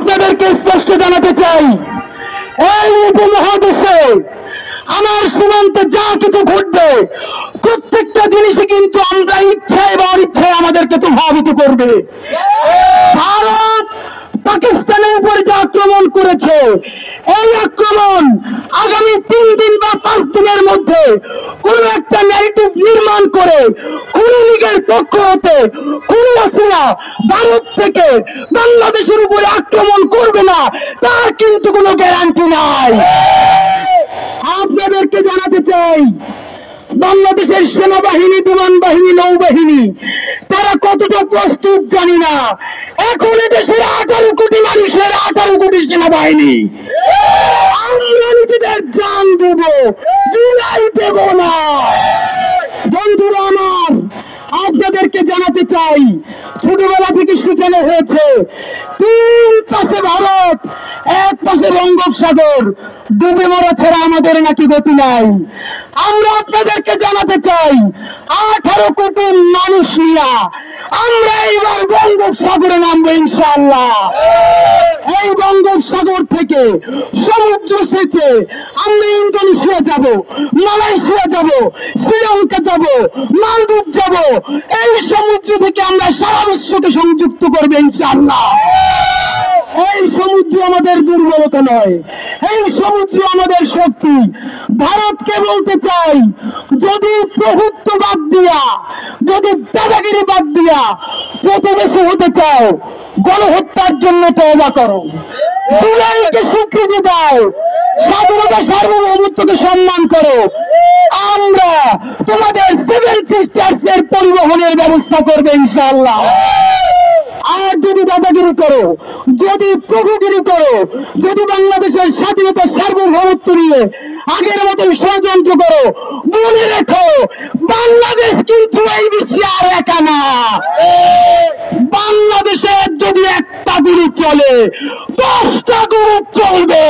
আপনাদেরকে স্পষ্ট জানাতে চাই, এই উপমহাদেশে আমার সীমান্তে যা কিছু ঘটবে প্রত্যেকটা জিনিসই কিন্তু আমরা ইচ্ছায় বা অনিচ্ছায় আমাদেরকে প্রভাবিত করবে। ভারত পাকিস্তানের উপর যে আক্রমণ করেছে, এই আক্রমণ আগামী 3 দিন বা 5 দিনের মধ্যে কোন একটা ন্যারেটিভ নির্মাণ করে কোন লীগের পক্ষ হতে কোন হাসিনা ভারত থেকে বাংলাদেশের উপরে আক্রমণ করবে না, তার কিন্তু কোনো গ্যারান্টি নাই। আপনাদেরকে জানাতে চাই, বাংলাদেশের সেনাবাহিনী, বিমান বাহিনী, নৌবাহিনী তারা কতটা প্রস্তুত জানি না। এখন দেশের 18 কোটি মানুষের 18 কোটি সেনাবাহিনী, আমরা নিজেদের জান দেব, জুলাই দেব না। বন্ধুরা আমার, আপনাদেরকে জানাতে চাই, ছোটবেলা থেকে শেখানো হয়েছে 3 পাশে ভারত, 1 পাশে বঙ্গোপসাগর, ডুবে মরা ছাড়া আমাদের নাকি গতি নাই। আমরা আপনাদেরকে জানাতে চাই, 18 কোটি মানুষ নিয়ে আমরা এইবার বঙ্গোপসাগরে নামবো ইনশাআল্লাহ। এই বঙ্গোপসাগর থেকে সমুদ্র সেচে আমরা ইন্দোনেশিয়া যাব, মালয়েশিয়া যাব, শ্রীলঙ্কা যাব, মালদ্বীপ যাব। এই সমুদ্র থেকে আমরা সারা বিশ্বকে সংযুক্ত করবো ইনশাআল্লাহ। এই সমুদ্র আমাদের দুর্বলতা নয়, এই সমুদ্র আমাদের শক্তি। ভারতকে বলতে চাই, যদি প্রভুত্ব বাদ দিয়া, যদি দাদাগিরি বাদ দিয়া প্রতিবেশী হতে চাও, গণহত্যার জন্য তওবা করো, জুলাইকে স্বীকৃতি দাও, স্বাধীনতা সার্বভৌমত্বকে সম্মান করো। আমরা তোমাদের 7 সিস্টার্স এর পরিবহনের ব্যবস্থা করবে ইনশাআল্লাহ। আর যদি দাদাগিরি করো, যদি প্রভুগিরি করো, যদি বাংলাদেশের স্বাধীনতা সার্বভৌমত্ব নিয়ে আগের মতন ষড়যন্ত্র করো, মনে রেখো বাংলাদেশ কিন্তু এই বিশ্বে আর একা না। বাংলাদেশের যদি একটা গুলি চলে, 10টা গ্রুপ চলবে।